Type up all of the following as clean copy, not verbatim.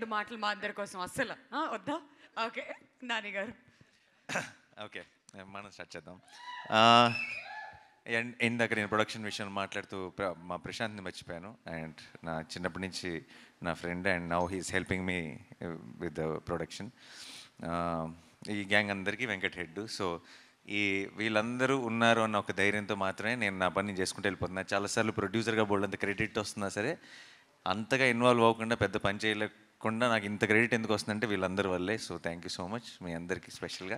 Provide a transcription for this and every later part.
రెండు మాటలు మా అందరి కోసం అస్సలు వద్దా? ఓకే నాని గారు. ఓకే, మనం స్టార్ట్ చేద్దాం. ఇందాక నేను ప్రొడక్షన్ విషయంలో మాట్లాడుతూ మా ప్రశాంత్ని మర్చిపోయాను. అండ్ నా చిన్నప్పటి నుంచి నా friend, and now he's helping me with the production. ఈ గ్యాంగ్ అందరికీ వెంకట్ హెడ్. సో ఈ వీళ్ళందరూ ఉన్నారు అన్న ఒక ధైర్యంతో మాత్రమే నేను నా పని చేసుకుంటూ వెళ్ళిపోతున్నా. చాలాసార్లు ప్రొడ్యూసర్గా బోల్డ్ అంత క్రెడిట్ వస్తున్నా సరే అంతగా ఇన్వాల్వ్ అవ్వకుండా, పెద్ద పని చేయలేకుండా నాకు ఇంత క్రెడిట్ ఎందుకు వస్తుందంటే వీళ్ళందరి వల్లే. So thank you so much మీ అందరికీ స్పెషల్గా.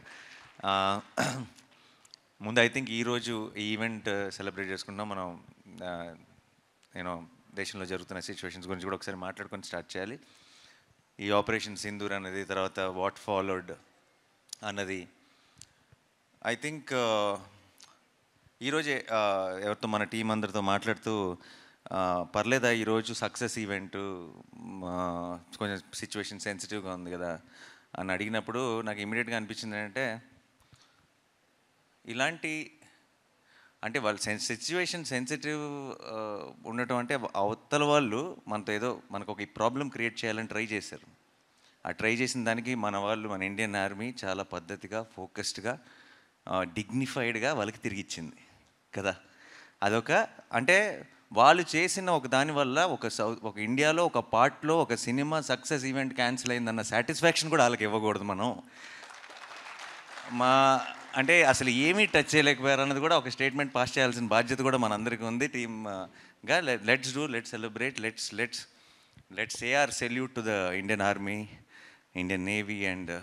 ముందు ఐ థింక్ ఈరోజు ఈ ఈవెంట్ సెలబ్రేట్ చేసుకుంటాం మనం. నేను దేశంలో జరుగుతున్న సిచ్యువేషన్స్ గురించి కూడా ఒకసారి మాట్లాడుకొని స్టార్ట్ చేయాలి. ఈ ఆపరేషన్ సింధూర్ అన్నది, తర్వాత వాట్ ఫాలోడ్ అన్నది, ఐ థింక్ ఈరోజే ఎవరితో మన టీం అందరితో మాట్లాడుతూ పర్లేదా ఈరోజు సక్సెస్ ఈవెంటు, కొంచెం సిచ్యువేషన్ సెన్సిటివ్గా ఉంది కదా అని అడిగినప్పుడు నాకు ఇమీడియట్గా అనిపించింది ఏంటంటే, ఇలాంటి అంటే వాళ్ళు సిచ్యువేషన్ సెన్సిటివ్ ఉండటం అంటే అవతల వాళ్ళు మనతో ఏదో మనకు ఒక ప్రాబ్లం క్రియేట్ చేయాలని ట్రై చేశారు. ఆ ట్రై చేసిన దానికి మన వాళ్ళు, మన ఇండియన్ ఆర్మీ చాలా పద్ధతిగా, ఫోకస్డ్గా, డిగ్నిఫైడ్గా వాళ్ళకి తిరిగి ఇచ్చింది కదా. అదొక అంటే వాళ్ళు చేసిన ఒక దానివల్ల ఒక ఇండియాలో ఒక పార్ట్లో ఒక సినిమా సక్సెస్ ఈవెంట్ క్యాన్సిల్ అయిందన్న సాటిస్ఫాక్షన్ కూడా వాళ్ళకి ఇవ్వకూడదు మనం. అంటే అసలు ఏమీ టచ్ చేయలేకపోయారు అన్నది కూడా ఒక స్టేట్మెంట్ పాస్ చేయాల్సిన బాధ్యత కూడా మనందరికీ ఉంది టీమ్గా. Let's celebrate, let's say our salute to the Indian Army, Indian Navy, and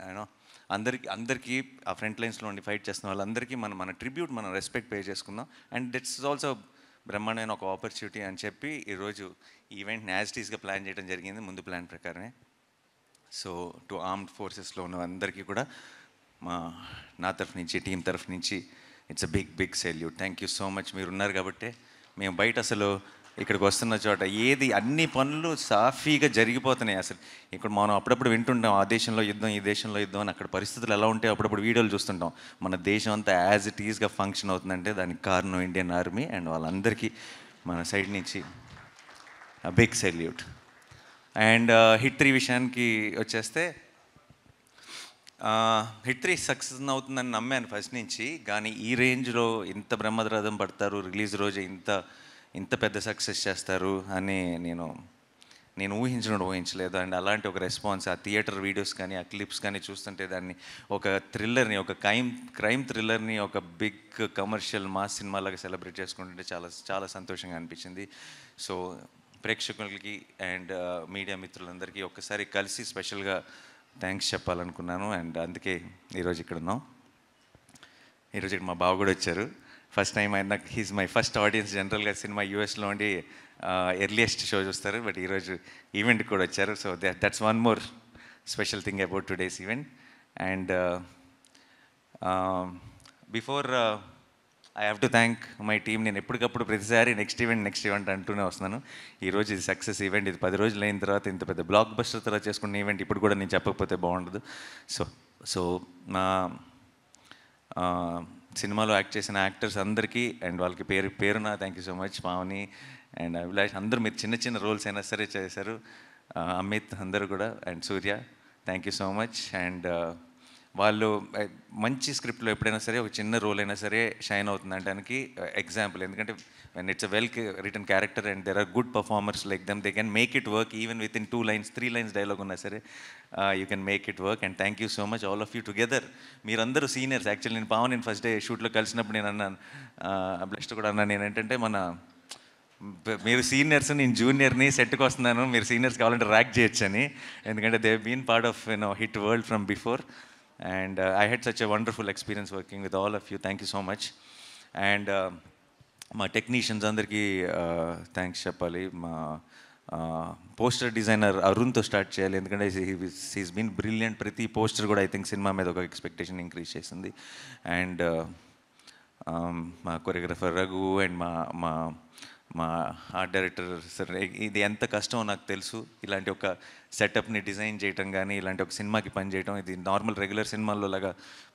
you know అందరికీ ఆ ఫ్రంట్ లైన్స్లో ఉండి ఫైట్ చేస్తున్న వాళ్ళందరికీ మన ట్రిబ్యూట్, మనం రెస్పెక్ట్ పే చేసుకుందాం. అండ్ ఇట్స్ ఆల్సో బ్రహ్మాండమైన ఒక ఆపర్చునిటీ అని చెప్పి ఈరోజు ఈవెంట్ని యాజ్ ఇట్ ఈస్గా ప్లాన్ చేయడం జరిగింది, ముందు ప్లాన్ ప్రకారమే. సో టు ఆర్మ్డ్ ఫోర్సెస్లో ఉన్న అందరికీ కూడా నా తరఫు నుంచి, టీం తరఫు నుంచి it's a big salute. Thank you so much. మీరు ఉన్నారు కాబట్టి మేము బయట అసలు ఇక్కడికి వస్తున్న చోట ఏది అన్ని పనులు సాఫీగా జరిగిపోతున్నాయి. అసలు ఇక్కడ మనం అప్పుడప్పుడు వింటుంటాం ఆ దేశంలో యుద్ధం, ఈ దేశంలో యుద్ధం అని. అక్కడ పరిస్థితులు ఎలా ఉంటే అప్పుడప్పుడు వీడియోలు చూస్తుంటాం. మన దేశం అంతా యాజ్ ఇట్ ఈస్గా ఫంక్షన్ అవుతుందంటే దానికి కారణం ఇండియన్ ఆర్మీ. అండ్ వాళ్ళందరికీ మన సైడ్ నుంచి బిగ్ సెల్యూట్. అండ్ హిట్ 3 విషయానికి వచ్చేస్తే, హిట్ 3 సక్సెస్ అవుతుందని నమ్మాను ఫస్ట్ నుంచి. కానీ ఈ రేంజ్లో ఇంత బ్రహ్మరథం పడతారు, రిలీజ్ రోజు ఇంత పెద్ద సక్సెస్ చేస్తారు అని నేను ఊహించలేదు. అండ్ అలాంటి ఒక రెస్పాన్స్, ఆ థియేటర్ వీడియోస్ కానీ, ఆ క్లిప్స్ కానీ చూస్తుంటే దాన్ని ఒక థ్రిల్లర్ని, ఒక క్రైమ్ థ్రిల్లర్ని ఒక బిగ్ కమర్షియల్ మాస్ సినిమాలాగా సెలబ్రేట్ చేసుకుంటుంటే చాలా చాలా సంతోషంగా అనిపించింది. సో ప్రేక్షకులకి అండ్ మీడియా మిత్రులందరికీ ఒక్కసారి కలిసి స్పెషల్గా థ్యాంక్స్ చెప్పాలనుకున్నాను. అండ్ అందుకే ఈరోజు ఇక్కడ ఉన్నాం. ఈరోజు ఇక్కడ మా బావ కూడా వచ్చారు. ఫస్ట్ టైం ఆయన, హీజ్ మై ఫస్ట్ ఆడియన్స్. జనరల్గా సినిమా యూఎస్లో ఉండి ఎర్లియస్ట్ షో చూస్తారు, బట్ ఈరోజు ఈవెంట్కి కూడా వచ్చారు. So that's one more special thing about today's event. And before I have to thank my team. నేను ఎప్పటికప్పుడు ప్రతిసారి నెక్స్ట్ ఈవెంట్ అంటూనే వస్తున్నాను. ఈరోజు ఇది సక్సెస్ ఈవెంట్. ఇది 10 రోజులు అయిన తర్వాత ఇంత పెద్ద బ్లాక్ బస్టర్ తర్వాత చేసుకున్న ఈవెంట్ ఇప్పుడు కూడా నేను చెప్పకపోతే బాగుండదు. సో నా సినిమాలో యాక్ట్ చేసిన యాక్టర్స్ అందరికీ అండ్ వాళ్ళకి పేరున thank you so much. Pavani and Abhilash అందరూ మీరు చిన్న రోల్స్ అయినా సరే చేశారు. అమిత్ అందరూ కూడా, and Surya thank you so much. And వాళ్ళు మంచి స్క్రిప్ట్లో ఎప్పుడైనా సరే ఒక చిన్న రోల్ అయినా సరే షైన్ అవుతుందంటానికి ఎగ్జాంపుల్. ఎందుకంటే when it's a well written character and there are good performers like them, they can make it work even within 2 lines, 3 lines dialogue uన్నా సరే you can make it work. And thank you so much all of you together. మీరందరూ seniors. Actually నేను Pavan first day షూట్లో కలిసినప్పుడు నేను అన్నాను, blessed కూడా అన్నాను, నేను ఏంటంటే మీరు సీనియర్స్, నేను జూనియర్ని, సెట్కి వస్తున్నాను, మీరు సీనియర్స్ కావాలంటే ర్యాక్ చేయొచ్చు అని. ఎందుకంటే they been part of hit world from before. And I had such a wonderful experience working with all of you. Thank you so much. And మా టెక్నీషియన్స్ అందరికీ థ్యాంక్స్ చెప్పాలి. మా పోస్టర్ డిజైనర్ అరుణ్తో స్టార్ట్ చేయాలి, ఎందుకంటే he's been brilliant. ప్రతి poster కూడా I think cinema మీద ఒక ఎక్స్పెక్టేషన్ ఇంక్రీజ్ చేసింది. అండ్ మా కొరియోగ్రఫర్ రఘు అండ్ మా మా ఆర్ట్ డైరెక్టర్ సార్, ఇది ఎంత కష్టమో నాకు తెలుసు. ఇలాంటి ఒక సెటప్ని డిజైన్ చేయటం కానీ, ఇలాంటి ఒక సినిమాకి పని చేయటం, ఇది నార్మల్ రెగ్యులర్ సినిమాల్లో లాగా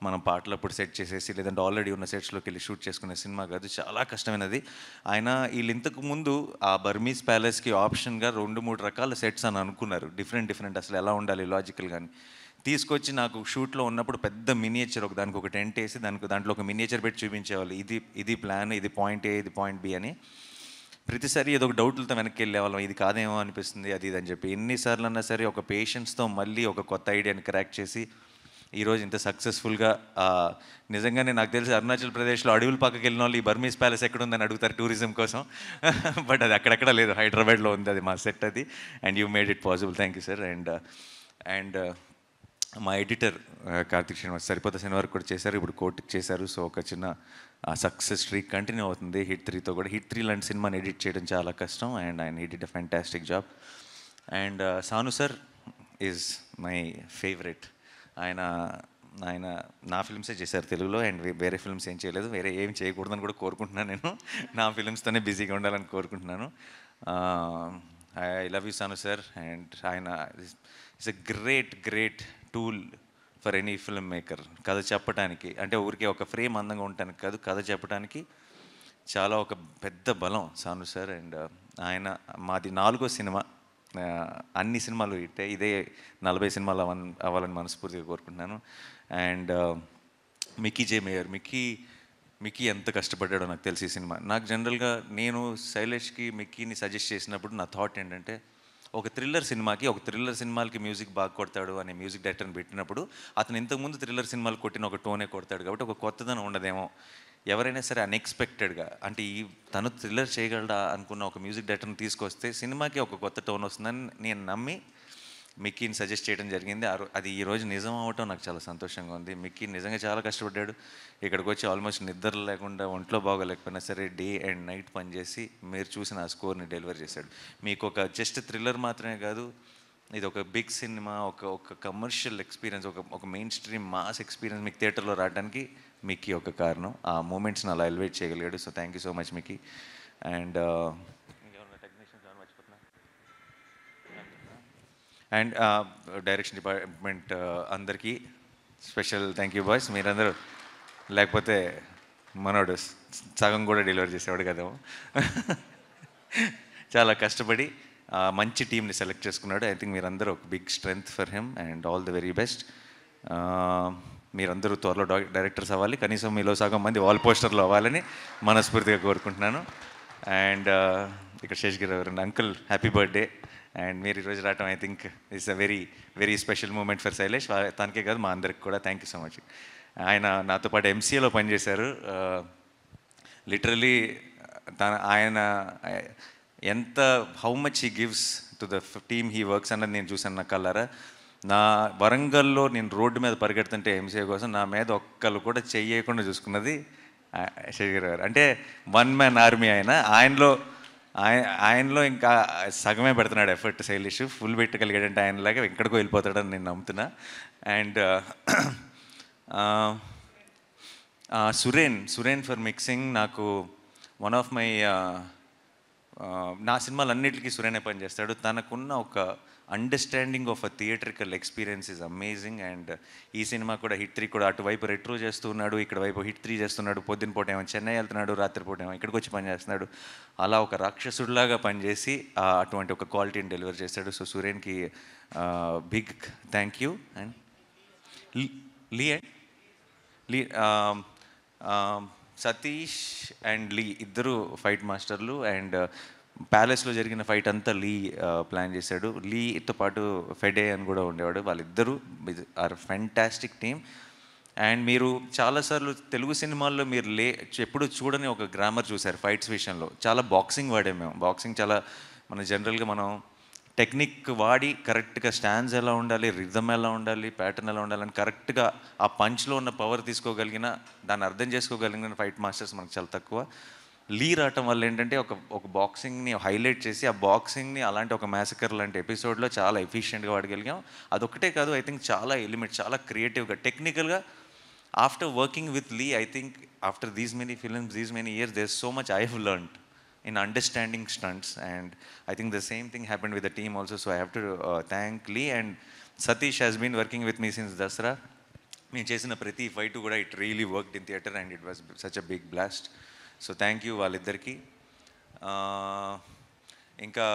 మనం పాటలు అప్పుడు సెట్ చేసేసి లేదంటే ఆల్రెడీ ఉన్న సెట్స్లోకి వెళ్ళి షూట్ చేసుకునే సినిమా కాదు, చాలా కష్టమైనది. ఆయన వీళ్ళు ఇంతకు ముందు ఆ బర్మీస్ ప్యాలెస్కి ఆప్షన్గా 2-3 రకాల సెట్స్ అని అనుకున్నారు, డిఫరెంట్ అసలు ఎలా ఉండాలి లాజికల్ కానీ. తీసుకొచ్చి నాకు షూట్లో ఉన్నప్పుడు పెద్ద మినియేచర్ దానికి ఒక టెంట్ వేసి దాంట్లో ఒక మినియేచర్ పెట్టి చూపించేవాళ్ళు, ఇది ప్లాన్, ఇది పాయింట్ ఏ, ఇది పాయింట్ బి అని. ప్రతిసారి ఏదో ఒక డౌట్లతో వెనక్కి వెళ్ళేవాళ్ళం, ఇది కాదేమో అనిపిస్తుంది అది ఇది అని చెప్పి. ఎన్నిసార్లు అన్నా సరే ఒక పేషెన్స్తో మళ్ళీ ఒక కొత్త ఐడియాని క్రాక్ చేసి ఈరోజు ఇంత సక్సెస్ఫుల్గా, నిజంగానే నాకు తెలిసి అరుణాచల్ ప్రదేశ్లో అడవుల పక్కకి వెళ్ళిన వాళ్ళు ఈ బర్మీస్ ప్యాలెస్ ఎక్కడ ఉందని అడుగుతారు టూరిజం కోసం. బట్ అది అక్కడెక్కడ లేదు, హైదరాబాద్లో ఉంది అది మా సెట్ అది. And you made it possible, thank you sir. And మా ఎడిటర్ కార్తిక్ శ్రీనివాస్ సరిపోతే సినిమా వరకు కూడా చేశారు, ఇప్పుడు కోర్టుకి చేశారు. సో ఒక చిన్న సక్సెస్ స్ట్రీక్ కంటిన్యూ అవుతుంది హిట్ 3తో కూడా. హిట్ 3 లాంటి సినిమాని ఎడిట్ చేయడం చాలా కష్టం, అండ్ ఆయన he did a fantastic job. And Sanu sir is my favourite. ఆయన నా ఫిల్మ్సే చేశారు తెలుగులో, అండ్ వేరే ఫిల్మ్స్ ఏం చేయలేదు, వేరే ఏం చేయకూడదని కూడా కోరుకుంటున్నాను నేను. నా ఫిల్మ్స్తోనే బిజీగా ఉండాలని కోరుకుంటున్నాను. I love you Sanu sir. And ఆయన it's a great tool for any film maker. కథ చెప్పడానికి అంటే ఊరికే ఒక ఫ్రేమ్ అందంగా ఉండటానికి కాదు, కథ చెప్పడానికి చాలా ఒక పెద్ద బలం సాను సార్. అండ్ ఆయన మాది 4వ సినిమా, అన్ని సినిమాలు ఇదే 40 సినిమాలు అవ్వాలని మనస్ఫూర్తిగా కోరుకుంటున్నాను. And Mickey J mayor, Mickey ఎంత కష్టపడ్డాడో నాకు తెలిసి ఈ సినిమా. నాకు జనరల్గా నేను శైలేష్కి మిక్కీని సజెస్ట్ చేసినప్పుడు నా థాట్ ఏంటంటే, ఒక థ్రిల్లర్ సినిమాలకి మ్యూజిక్ బాగా కొడతాడు అనే మ్యూజిక్ డైరెక్టర్ని పెట్టినప్పుడు అతను ఇంతకుముందు థ్రిల్లర్ సినిమాలు కొట్టిన ఒక టోనే కొడతాడు కాబట్టి ఒక కొత్తదనం ఉండదేమో. ఎవరైనా సరే అన్ఎక్స్పెక్టెడ్గా అంటే తను థ్రిల్లర్ చేయగలడా అనుకున్న ఒక మ్యూజిక్ డైరెక్టర్ని తీసుకొస్తే సినిమాకి ఒక కొత్త టోన్ వస్తుందని నేను నమ్మి మిక్కీని సజెస్ట్ చేయడం జరిగింది. అది ఈరోజు నిజం అవ్వటం నాకు చాలా సంతోషంగా ఉంది. మిక్కీ నిజంగా చాలా కష్టపడ్డాడు. ఇక్కడికి వచ్చి ఆల్మోస్ట్ నిద్ర లేకుండా, ఒంట్లో బాగోలేకపోయినా సరే డే అండ్ నైట్ పనిచేసి మీరు చూసిన ఆ స్కోర్ని డెలివర్ చేశాడు. మీకు ఒక జస్ట్ థ్రిల్లర్ మాత్రమే కాదు, ఇది ఒక బిగ్ సినిమా, ఒక కమర్షియల్ ఎక్స్పీరియన్స్, ఒక మెయిన్ స్ట్రీమ్ మాస్ ఎక్స్పీరియన్స్ మీకు థియేటర్లో రావడానికి మిక్కీ ఒక కారణం. ఆ మూమెంట్స్ని అలా ఎలివేట్ చేయగలిగాడు. So thank you so much Mickey. And and direction department అందరికీ స్పెషల్ థ్యాంక్ యూ బాయ్స్. మీరందరూ లేకపోతే మనోడు సగం కూడా డెలివరీ చేసేవాడు కదేమో. చాలా కష్టపడి మంచి టీంని సెలెక్ట్ చేసుకున్నాడు. ఐ థింక్ మీరందరూ ఒక big strength for him and all the very best. మీరందరూ త్వరలో డైరెక్టర్స్ అవ్వాలి, కనీసం మీలో సగం మంది వాల్ పోస్టర్లో అవ్వాలని మనస్ఫూర్తిగా కోరుకుంటున్నాను. అండ్ ఇక్కడ శేషగిరి గారు అంకుల్ హ్యాపీ బర్త్డే. అండ్ మీరు ఈరోజు రావటం I think it's a very special moment for Shailesh. తనకే కాదు మా అందరికి కూడా థ్యాంక్ యూ సో మచ్. ఆయన నాతో పాటు ఎంసీఏలో పనిచేశారు. లిటరలీ ఆయన ఎంత how much he gives to the team he works అన్నది నేను చూశాను నా కళ్ళారా. నా వరంగల్లో నేను రోడ్డు మీద పరిగెడుతుంటే ఎంసీఏ కోసం నా మీద ఒక్కళ్ళు కూడా చెయ్యకుండా చూసుకున్నది శేషగిరి గారు. అంటే 1 మ్యాన్ ఆర్మీ ఆయనలో ఇంకా సగమే పెడుతున్నాడు ఎఫర్ట్ శైలేష్. ఫుల్ పెట్టగలిగాడంటే ఆయనలాగా ఎక్కడికో వెళ్ళిపోతాడని నేను నమ్ముతున్నా. And Suren for mixing. నాకు వన్ ఆఫ్ మై నా సినిమాలన్నిటికీ సురేనే పనిచేస్తాడు. తనకున్న ఒక understanding of a theatrical experience is amazing. And ఈ సినిమా కూడా హిట్ 3 కూడా అటువైపు రెట్రో చేస్తున్నాడు, ఇక్కడ వైపు హిట్ 3 చేస్తున్నాడు. పొద్దున పూట ఏమో చెన్నై వెళ్తున్నాడు, రాత్రిపూట ఏమో ఇక్కడికి వచ్చి పనిచేస్తున్నాడు. అలా ఒక రాక్షసుడిలాగా పనిచేసి అటువంటి ఒక క్వాలిటీని డెలివర్ చేశాడు. సో సురేన్కి బిగ్ థ్యాంక్ యూ. అండ్ లీ సతీష్ అండ్ లీ ఇద్దరు ఫైట్ మాస్టర్లు. అండ్ ప్యాలెస్లో జరిగిన ఫైట్ అంతా లీ ప్లాన్ చేశాడు. లీతో పాటు ఫెడే అని కూడా ఉండేవాడు. వాళ్ళిద్దరూ ఆర్ ఫ్యాంటాస్టిక్ టీమ్. అండ్ మీరు చాలాసార్లు తెలుగు సినిమాల్లో మీరు ఎప్పుడు చూడని ఒక గ్రామర్ చూశారు ఫైట్స్ విషయంలో. చాలా బాక్సింగ్ వాడాము మేము. బాక్సింగ్ చాలా జనరల్గా మనం టెక్నిక్ వాడి కరెక్ట్గా స్టాండ్స్ ఎలా ఉండాలి, రిథమ్ ఎలా ఉండాలి, ప్యాటర్న్ ఎలా ఉండాలని కరెక్ట్గా ఆ పంచ్లో ఉన్న పవర్ తీసుకోగలిగిన, దాన్ని అర్థం చేసుకోగలిగిన ఫైట్ మాస్టర్స్ మనకు చాలా తక్కువ. లీ రావటం వల్ల ఏంటంటే ఒక బాక్సింగ్ని హైలైట్ చేసి ఆ బాక్సింగ్ని అలాంటి ఒక మ్యాసకర్ లాంటి ఎపిసోడ్లో చాలా ఎఫిషియెంట్గా వాడగలిగాం. అదొక్కటే కాదు, ఐ థింక్ చాలా ఎలిమెంట్, చాలా క్రియేటివ్గా, టెక్నికల్గా. After working with Lee, I think after these many films, these many years, there so much I have learned in understanding stunts, and I think the same thing happened with the team also. So I have to thank Lee, and Satish has been working with me since Dasra. మేము చేసిన ప్రతి fight కూడా it really worked in theatre and it was such a big blast. So thank you వాళ్ళిద్దరికీ. ఇంకా